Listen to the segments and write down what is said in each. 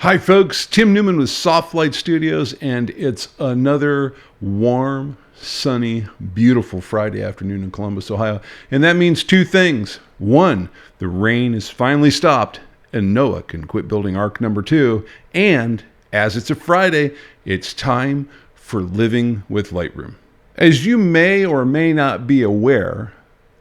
Hi folks, Tim Newman with Soft Light Studios, and it's another warm, sunny, beautiful Friday afternoon in Columbus, Ohio. And that means two things. One, the rain is finally stopped and Noah can quit building Ark number 2. And as it's a Friday, it's time for living with Lightroom. As you may or may not be aware,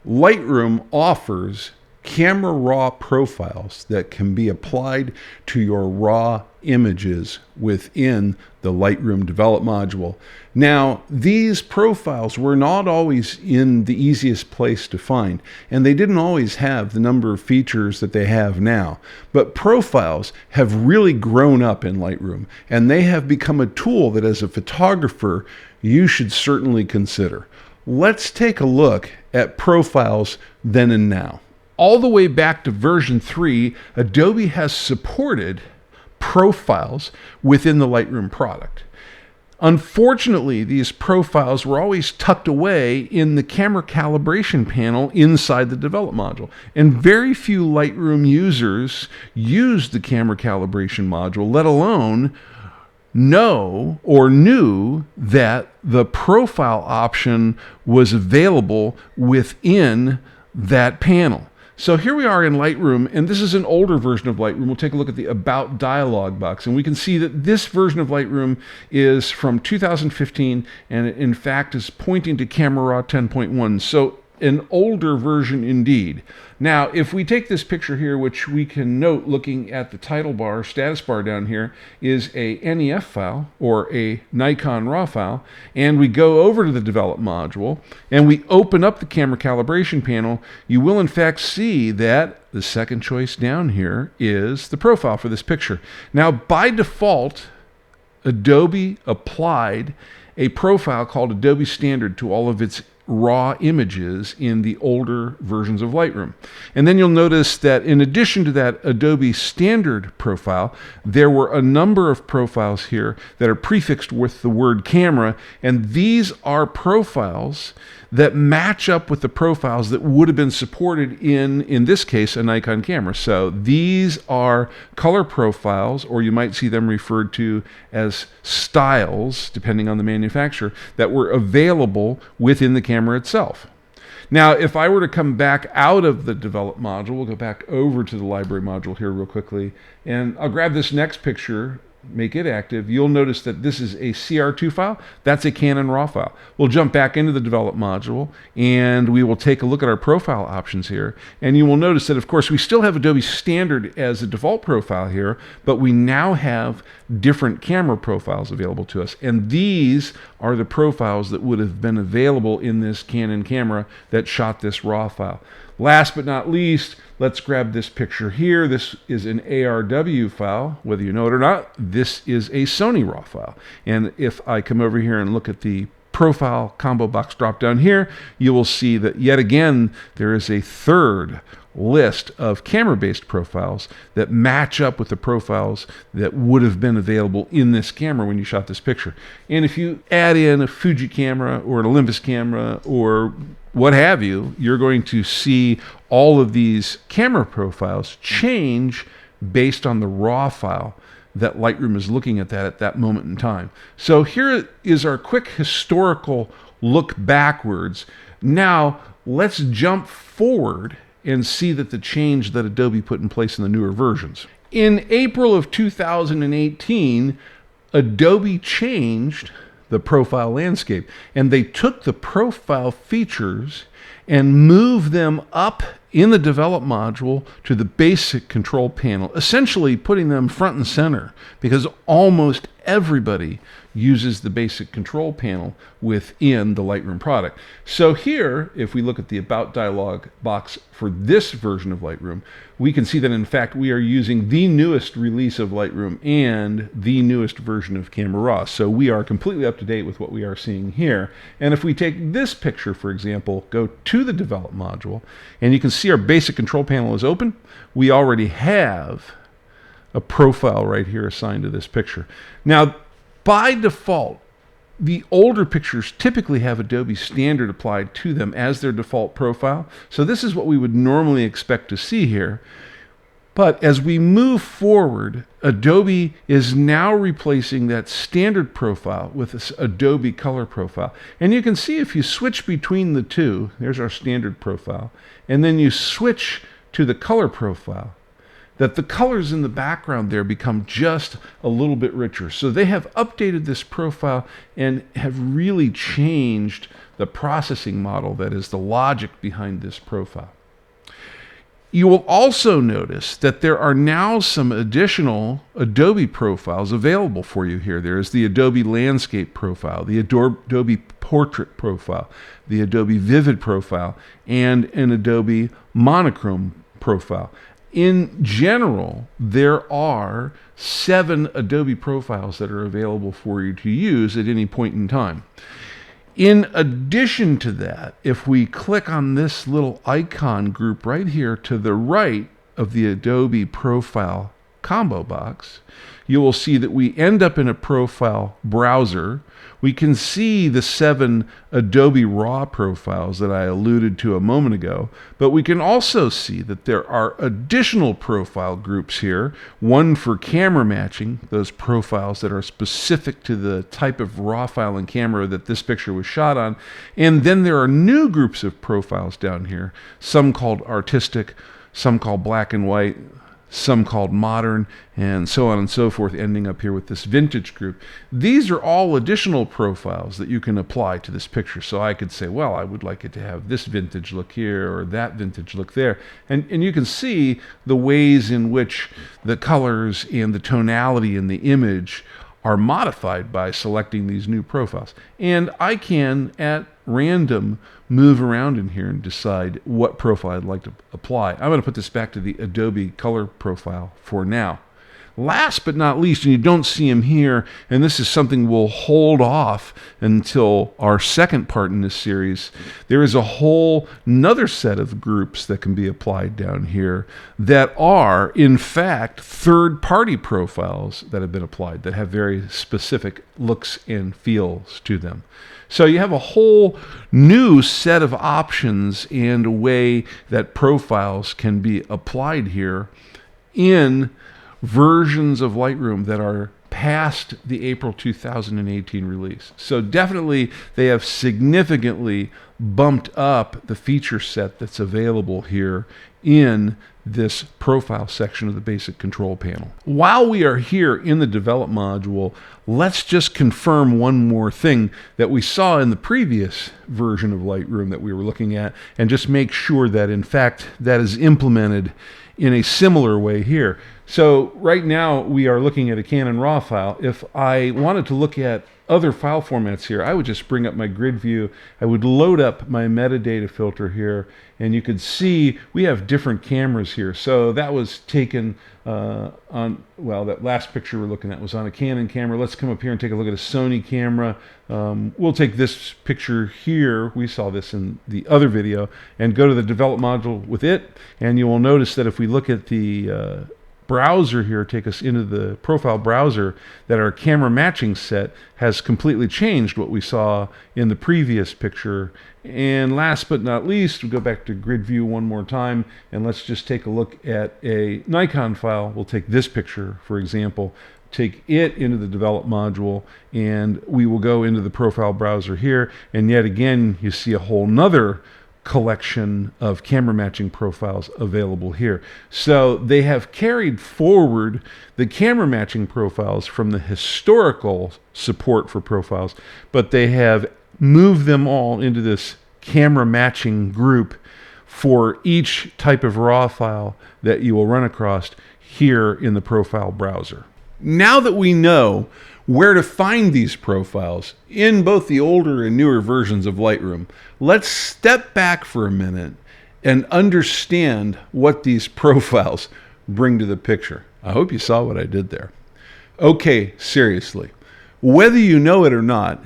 Lightroom offers camera raw profiles that can be applied to your raw images within the Lightroom Develop module. Now, these profiles were not always in the easiest place to find, and they didn't always have the number of features that they have now. But profiles have really grown up in Lightroom, and they have become a tool that as a photographer, you should certainly consider. Let's take a look at profiles then and now. All the way back to version 3, Adobe has supported profiles within the Lightroom product. Unfortunately, these profiles were always tucked away in the camera calibration panel inside the Develop module. And very few Lightroom users use the camera calibration module, let alone know or knew that the profile option was available within that panel. So here we are in Lightroom, and this is an older version of Lightroom. We'll take a look at the About dialog box, and we can see that this version of Lightroom is from 2015, and it in fact is pointing to Camera Raw 10.1. So an older version indeed. Now, if we take this picture here, which we can note looking at the title bar, status bar down here, is a NEF file or a Nikon RAW file, and we go over to the Develop module and we open up the camera calibration panel, you will in fact see that the second choice down here is the profile for this picture. Now, by default, Adobe applied a profile called Adobe Standard to all of its raw images in the older versions of Lightroom. And then you'll notice that in addition to that Adobe Standard profile, there were a number of profiles here that are prefixed with the word camera, and these are profiles that match up with the profiles that would have been supported in this case, a Nikon camera. So these are color profiles, or you might see them referred to as styles, depending on the manufacturer, that were available within the camera itself. Now, if I were to come back out of the Develop module, we'll go back over to the Library module here real quickly, and I'll grab this next picture, make it active. You'll notice that this is a CR2 file. That's a Canon RAW file. We'll jump back into the Develop module and we will take a look at our profile options here. And you will notice that, of course, we still have Adobe Standard as a default profile here, but we now have different camera profiles available to us. And these are the profiles that would have been available in this Canon camera that shot this RAW file. Last but not least, let's grab this picture here. This is an ARW file, whether you know it or not. This is a Sony RAW file. And if I come over here and look at the profile combo box drop down here, you will see that yet again, there is a third list of camera-based profiles that match up with the profiles that would have been available in this camera when you shot this picture. And if you add in a Fuji camera or an Olympus camera or what have you, you're going to see all of these camera profiles change based on the raw file that Lightroom is looking at that moment in time. So here is our quick historical look backwards. Now let's jump forward and see that the change that Adobe put in place in the newer versions. In April of 2018, Adobe changed the profile landscape, and they took the profile features and moved them up in the Develop module to the basic control panel, essentially putting them front and center, because almost everybody uses the basic control panel within the Lightroom product. So here, if we look at the About dialog box for this version of Lightroom, we can see that in fact we are using the newest release of Lightroom and the newest version of Camera Raw. So we are completely up to date with what we are seeing here. And if we take this picture, for example, go to the Develop module, and you can see our basic control panel is open. We already have a profile right here assigned to this picture. Now, by default, the older pictures typically have Adobe Standard applied to them as their default profile. So this is what we would normally expect to see here. But as we move forward, Adobe is now replacing that standard profile with this Adobe color profile. And you can see if you switch between the two, there's our standard profile, and then you switch to the color profile, that the colors in the background there become just a little bit richer. So they have updated this profile and have really changed the processing model, that is the logic behind this profile. You will also notice that there are now some additional Adobe profiles available for you here. There is the Adobe Landscape profile, the Adobe Portrait profile, the Adobe Vivid profile, and an Adobe Monochrome profile. In general, there are 7 Adobe profiles that are available for you to use at any point in time. In addition to that, if we click on this little icon group right here to the right of the Adobe Profile combo box, you will see that we end up in a profile browser. We can see the 7 Adobe Raw profiles that I alluded to a moment ago, but we can also see that there are additional profile groups here, one for camera matching, those profiles that are specific to the type of raw file and camera that this picture was shot on, and then there are new groups of profiles down here, some called artistic, some called black and white, some called modern, and so on and so forth, ending up here with this vintage group. These are all additional profiles that you can apply to this picture. So I could say, well, I would like it to have this vintage look here or that vintage look there. And you can see the ways in which the colors and the tonality in the image are modified by selecting these new profiles. And I can, at random, move around in here and decide what profile I'd like to apply. I'm going to put this back to the Adobe color profile for now. Last but not least, and you don't see him here, and this is something we'll hold off until our second part in this series, there is a whole another set of groups that can be applied down here that are, in fact, third-party profiles that have been applied that have very specific looks and feels to them. So you have a whole new set of options and a way that profiles can be applied here in versions of Lightroom that are past the April 2018 release. So definitely they have significantly bumped up the feature set that's available here in this profile section of the basic control panel. While we are here in the develop module, let's just confirm one more thing that we saw in the previous version of Lightroom that we were looking at, and just make sure that in fact that is implemented in a similar way here. So right now we are looking at a Canon RAW file. If I wanted to look at other file formats here, I would just bring up my grid view. I would load up my metadata filter here, and you could see we have different cameras here. So that was taken on, well, that last picture we're looking at was on a Canon camera. Let's come up here and take a look at a Sony camera. We'll take this picture here, we saw this in the other video, and go to the develop module with it, and you will notice that if we look at the browser here, take us into the profile browser, that our camera matching set has completely changed what we saw in the previous picture. And last but not least, we go back to grid view one more time, and let's just take a look at a Nikon file. We'll take this picture, for example, take it into the develop module, and we will go into the profile browser here, and yet again you see a whole nother collection of camera matching profiles available here. So they have carried forward the camera matching profiles from the historical support for profiles, but they have moved them all into this camera matching group for each type of RAW file that you will run across here in the profile browser. Now that we know where to find these profiles in both the older and newer versions of Lightroom, let's step back for a minute and understand what these profiles bring to the picture. I hope you saw what I did there. Okay, seriously, whether you know it or not,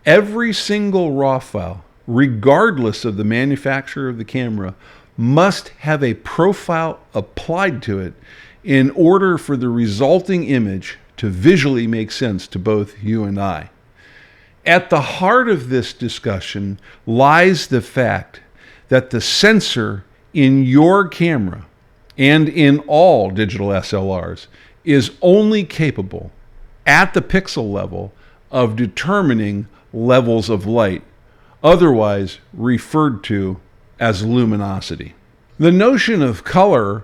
every single RAW file, regardless of the manufacturer of the camera, must have a profile applied to it in order for the resulting image to visually make sense to both you and I. At the heart of this discussion lies the fact that the sensor in your camera and in all digital SLRs, is only capable at the pixel level of determining levels of light, otherwise referred to as luminosity. The notion of color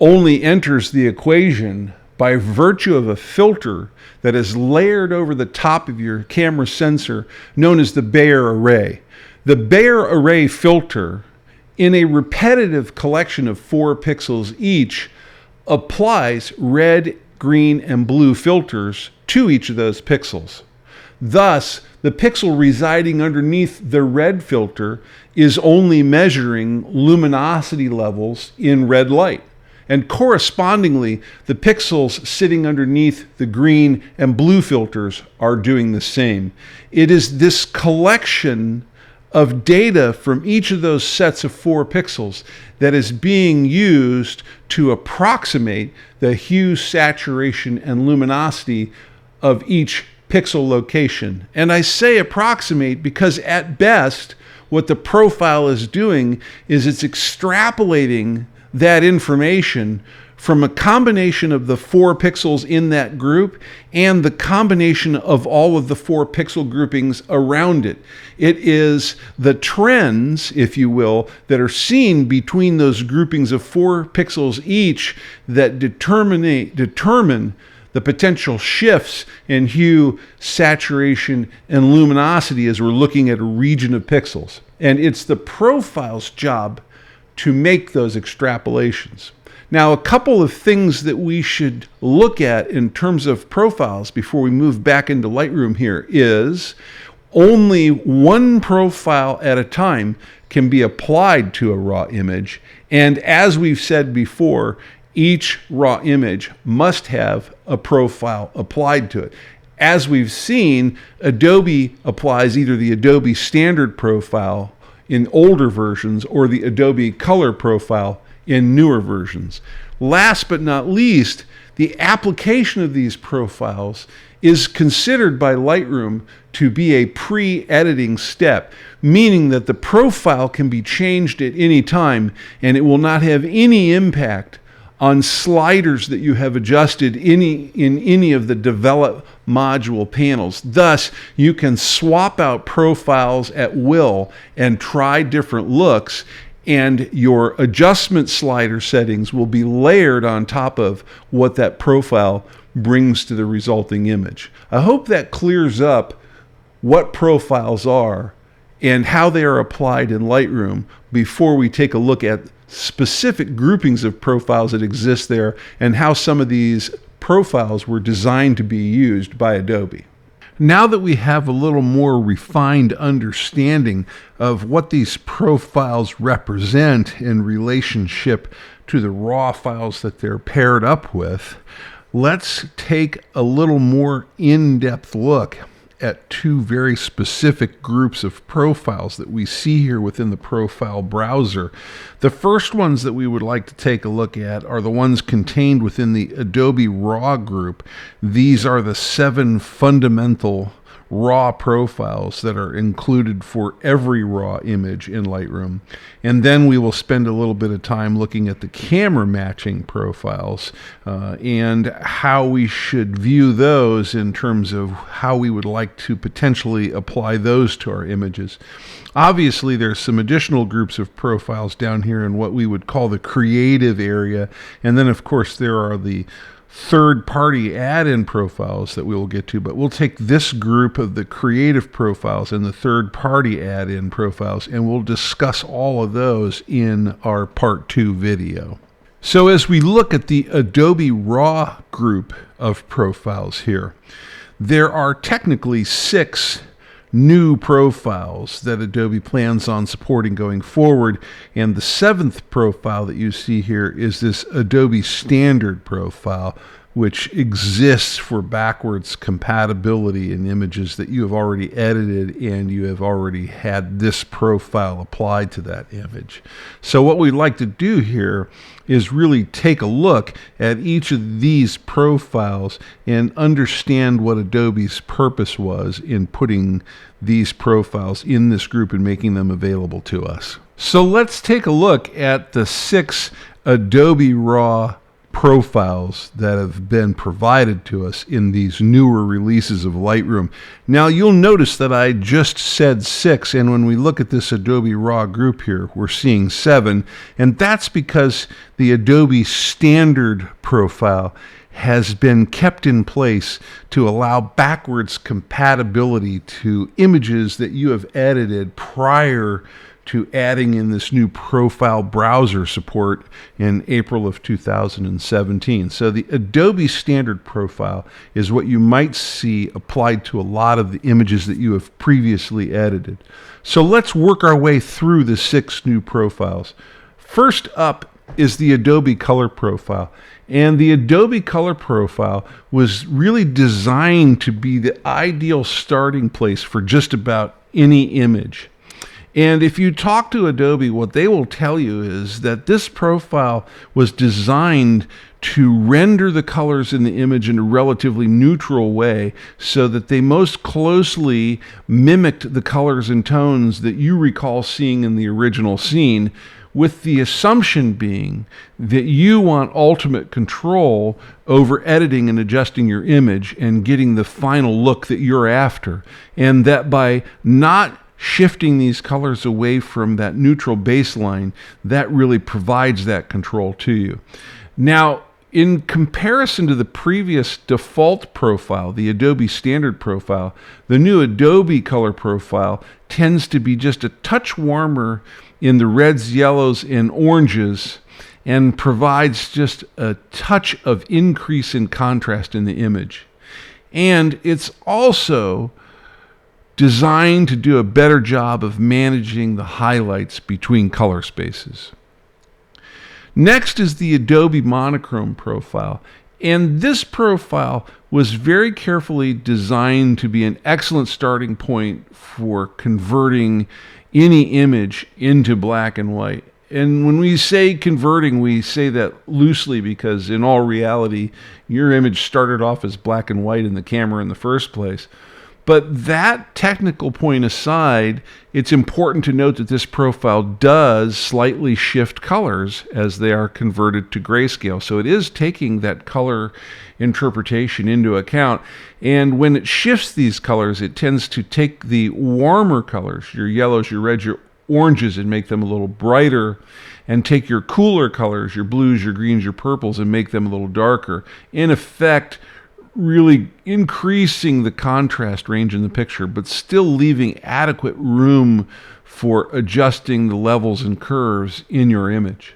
only enters the equation by virtue of a filter that is layered over the top of your camera sensor known as the Bayer array. The Bayer array filter, in a repetitive collection of 4 pixels each, applies red, green, and blue filters to each of those pixels. Thus, the pixel residing underneath the red filter is only measuring luminosity levels in red light. And correspondingly, the pixels sitting underneath the green and blue filters are doing the same. It is this collection of data from each of those sets of 4 pixels that is being used to approximate the hue, saturation, and luminosity of each pixel location. And I say approximate because at best, what the profile is doing is it's extrapolating that information from a combination of the 4 pixels in that group and the combination of all of the 4 pixel groupings around it. It is the trends, if you will, that are seen between those groupings of 4 pixels each that determine the potential shifts in hue, saturation, and luminosity as we're looking at a region of pixels. And it's the profile's job to make those extrapolations. Now, a couple of things that we should look at in terms of profiles before we move back into Lightroom here is only one profile at a time can be applied to a raw image. And as we've said before, each raw image must have a profile applied to it. As we've seen, Adobe applies either the Adobe standard profile in older versions or the Adobe color profile in newer versions. Last but not least, the application of these profiles is considered by Lightroom to be a pre-editing step, meaning that the profile can be changed at any time and it will not have any impact on sliders that you have adjusted in any of the develop module panels. Thus, you can swap out profiles at will and try different looks, and your adjustment slider settings will be layered on top of what that profile brings to the resulting image. I hope that clears up what profiles are and how they are applied in Lightroom before we take a look at specific groupings of profiles that exist there and how some of these profiles were designed to be used by Adobe. Now that we have a little more refined understanding of what these profiles represent in relationship to the raw files that they're paired up with, let's take a little more in-depth look at 2 very specific groups of profiles that we see here within the profile browser. The first ones that we would like to take a look at are the ones contained within the Adobe Raw group. These are the 7 fundamental raw profiles that are included for every raw image in Lightroom. And then we will spend a little bit of time looking at the camera matching profiles and how we should view those in terms of how we would like to potentially apply those to our images. Obviously, there's some additional groups of profiles down here in what we would call the creative area. And then, of course, there are the third-party add-in profiles that we will get to, but we'll take this group of the creative profiles and the third-party add-in profiles, and we'll discuss all of those in our Part 2 video. So as we look at the Adobe Raw group of profiles here, there are technically 6 new profiles that Adobe plans on supporting going forward, and the 7th profile that you see here is this Adobe Standard profile, which exists for backwards compatibility in images that you have already edited and you have already had this profile applied to that image. So what we'd like to do here is really take a look at each of these profiles and understand what Adobe's purpose was in putting these profiles in this group and making them available to us. So let's take a look at the 6 Adobe Raw Profiles that have been provided to us in these newer releases of Lightroom. Now you'll notice that I just said 6, and when we look at this Adobe Raw group here, we're seeing 7, and that's because the Adobe Standard Profile has been kept in place to allow backwards compatibility to images that you have edited prior to adding in this new profile browser support in April of 2017. So the Adobe Standard Profile is what you might see applied to a lot of the images that you have previously edited. So let's work our way through the 6 new profiles. First up is the Adobe Color Profile. And the Adobe Color Profile was really designed to be the ideal starting place for just about any image. And if you talk to Adobe, what they will tell you is that this profile was designed to render the colors in the image in a relatively neutral way so that they most closely mimicked the colors and tones that you recall seeing in the original scene, with the assumption being that you want ultimate control over editing and adjusting your image and getting the final look that you're after. And that by not shifting these colors away from that neutral baseline, that really provides that control to you. Now, in comparison to the previous default profile, the Adobe Standard Profile, the new Adobe Color Profile tends to be just a touch warmer in the reds, yellows, and oranges, and provides just a touch of increase in contrast in the image. And it's also designed to do a better job of managing the highlights between color spaces. Next is the Adobe Monochrome Profile. And this profile was very carefully designed to be an excellent starting point for converting any image into black and white. And when we say converting, we say that loosely because in all reality, your image started off as black and white in the camera in the first place. But that technical point aside, it's important to note that this profile does slightly shift colors as they are converted to grayscale. So it is taking that color interpretation into account. And when it shifts these colors, it tends to take the warmer colors, your yellows, your reds, your oranges, and make them a little brighter, and take your cooler colors, your blues, your greens, your purples, and make them a little darker. In effect, really increasing the contrast range in the picture, but still leaving adequate room for adjusting the levels and curves in your image.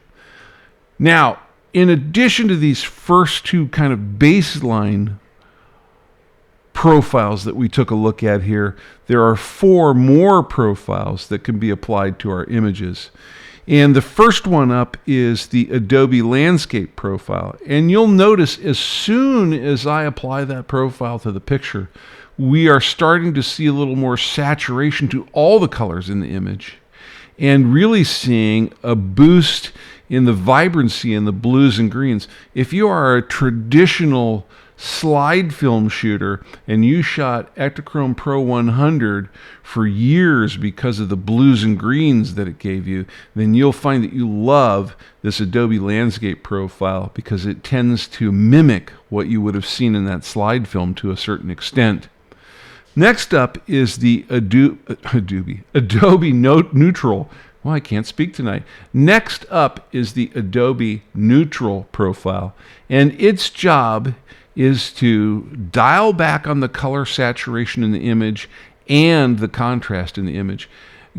Now, in addition to these first 2 kind of baseline profiles that we took a look at here, there are 4 more profiles that can be applied to our images. And the first one up is the Adobe Landscape Profile. And you'll notice as soon as I apply that profile to the picture, we are starting to see a little more saturation to all the colors in the image, and really seeing a boost in the vibrancy in the blues and greens. If you are a traditional slide film shooter and you shot Ektachrome Pro 100 for years because of the blues and greens that it gave you, then you'll find that you love this Adobe Landscape Profile because it tends to mimic what you would have seen in that slide film to a certain extent. Next up is the Adobe Neutral. Well, I can't speak tonight. Next up is the Adobe Neutral Profile, and its job is to dial back on the color saturation in the image and the contrast in the image,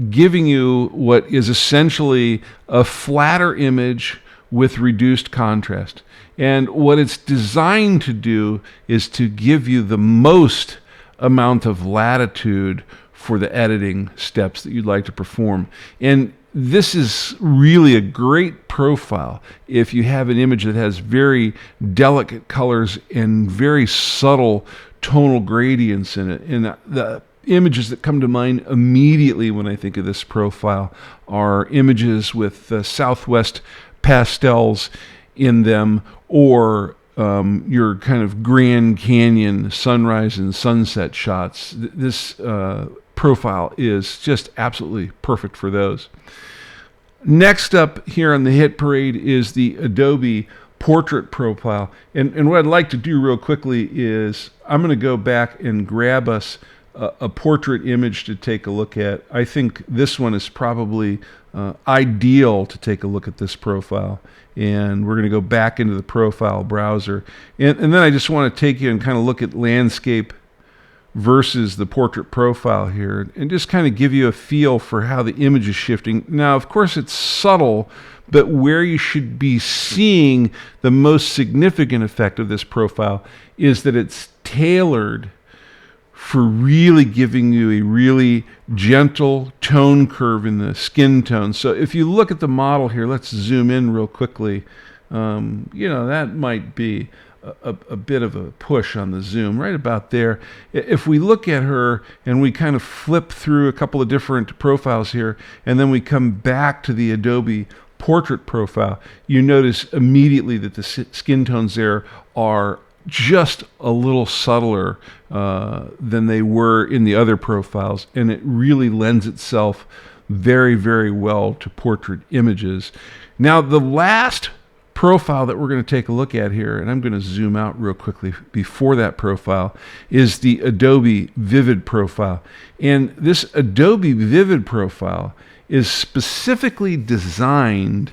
giving you what is essentially a flatter image with reduced contrast. And what it's designed to do is to give you the most amount of latitude for the editing steps that you'd like to perform. And this is really a great profile if you have an image that has very delicate colors and very subtle tonal gradients in it. And the images that come to mind immediately when I think of this profile are images with Southwest pastels in them, or your kind of Grand Canyon sunrise and sunset shots. This profile is just absolutely perfect for those. Next up here on the hit parade is the Adobe Portrait profile. And what I'd like to do real quickly is I'm going to go back and grab us a portrait image to take a look at. I think this one is probably ideal to take a look at this profile. And we're going to go back into the profile browser. And then I just want to take you and kind of look at landscape versus the portrait profile here, and just kind of give you a feel for how the image is shifting. Now, of course, it's subtle, but where you should be seeing the most significant effect of this profile is that it's tailored for really giving you a really gentle tone curve in the skin tone. So if you look at the model here, let's zoom in real quickly. That might be a bit of a push on the zoom right about there. If we look at her and we kind of flip through a couple of different profiles here, and then we come back to the Adobe Portrait profile, you notice immediately that the skin tones there are just a little subtler than they were in the other profiles, and it really lends itself very, very well to portrait images. Now, the last profile that we're going to take a look at here, and I'm going to zoom out real quickly before that profile, is the Adobe Vivid profile. And this Adobe Vivid profile is specifically designed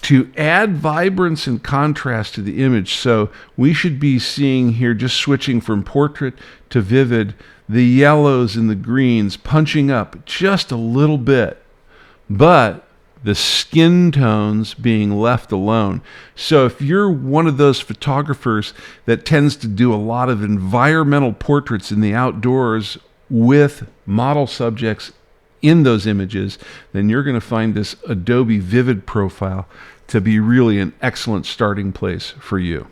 to add vibrance and contrast to the image. So we should be seeing here, just switching from portrait to vivid, the yellows and the greens punching up just a little bit, but the skin tones being left alone. So if you're one of those photographers that tends to do a lot of environmental portraits in the outdoors with model subjects in those images, then you're going to find this Adobe Vivid profile to be really an excellent starting place for you.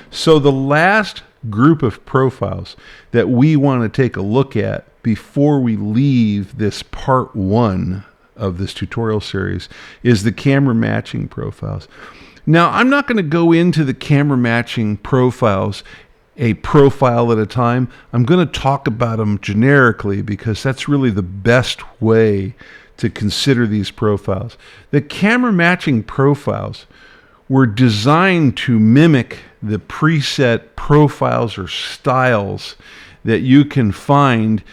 So the last group of profiles that we want to take a look at before we leave this part 1 of this tutorial series is the camera matching profiles. Now, I'm not going to go into the camera matching profiles a profile at a time. I'm going to talk about them generically because that's really the best way to consider these profiles. The camera matching profiles were designed to mimic the preset profiles or styles that you can find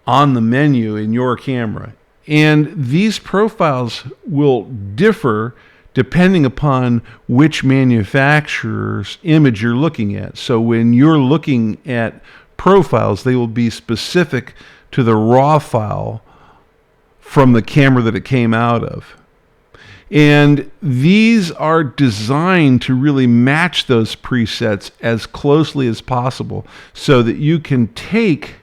on the menu in your camera. And these profiles will differ depending upon which manufacturer's image you're looking at. So when you're looking at profiles, they will be specific to the raw file from the camera that it came out of. And these are designed to really match those presets as closely as possible so that you can take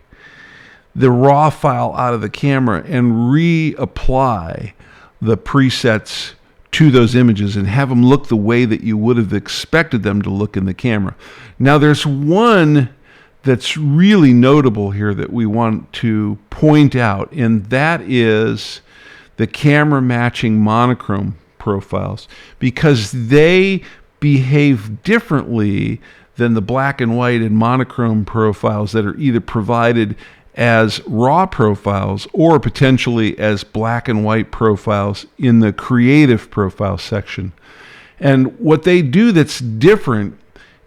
the raw file out of the camera and reapply the presets to those images and have them look the way that you would have expected them to look in the camera. Now, there's one that's really notable here that we want to point out, and that is the camera matching monochrome profiles, because they behave differently than the black and white and monochrome profiles that are either provided as raw profiles or potentially as black and white profiles in the creative profile section. And what they do that's different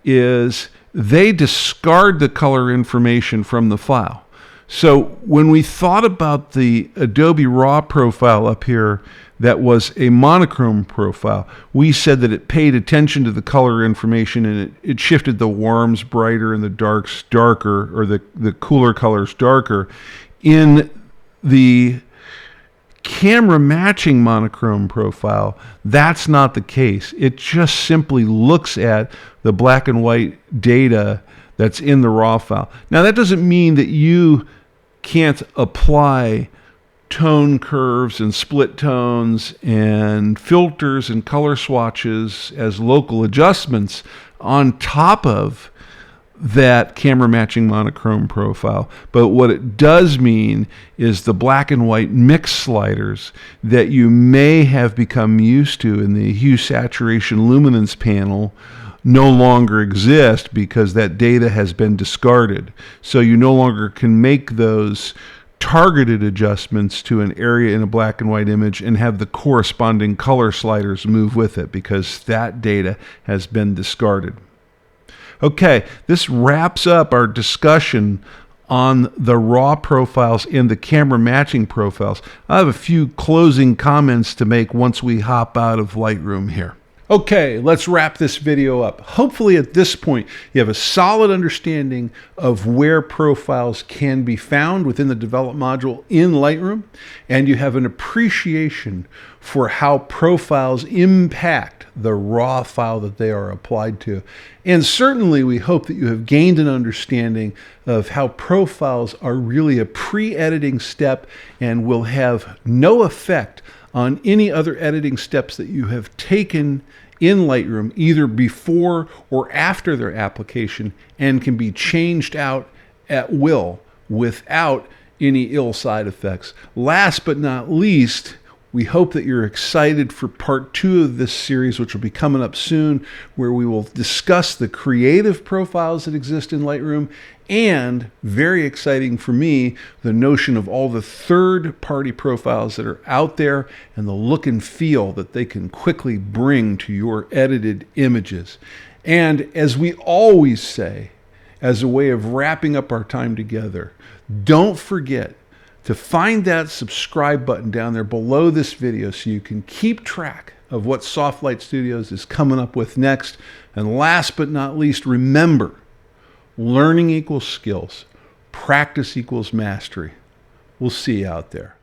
is they discard the color information from the file. So when we thought about the Adobe Raw profile up here that was a monochrome profile, we said that it paid attention to the color information and it shifted the warms brighter and the darks darker, or the cooler colors darker. In the camera matching monochrome profile, that's not the case. It just simply looks at the black and white data that's in the raw file. Now, that doesn't mean that you can't apply tone curves and split tones and filters and color swatches as local adjustments on top of that camera matching monochrome profile. But what it does mean is the black and white mix sliders that you may have become used to in the hue, saturation, luminance panel no longer exist because that data has been discarded. So you no longer can make those targeted adjustments to an area in a black and white image and have the corresponding color sliders move with it, because that data has been discarded. Okay, this wraps up our discussion on the raw profiles and the camera matching profiles. I have a few closing comments to make once we hop out of Lightroom here. Okay, let's wrap this video up. Hopefully at this point you have a solid understanding of where profiles can be found within the Develop module in Lightroom, and you have an appreciation for how profiles impact the raw file that they are applied to. And certainly we hope that you have gained an understanding of how profiles are really a pre-editing step and will have no effect on any other editing steps that you have taken in Lightroom, either before or after their application, and can be changed out at will without any ill side effects. Last but not least, we hope that you're excited for part 2 of this series, which will be coming up soon, where we will discuss the creative profiles that exist in Lightroom, and, very exciting for me, the notion of all the third-party profiles that are out there and the look and feel that they can quickly bring to your edited images. And as we always say, as a way of wrapping up our time together, don't forget to find that subscribe button down there below this video so you can keep track of what Softlight Studios is coming up with next. And last but not least, remember, learning equals skills, practice equals mastery. We'll see you out there.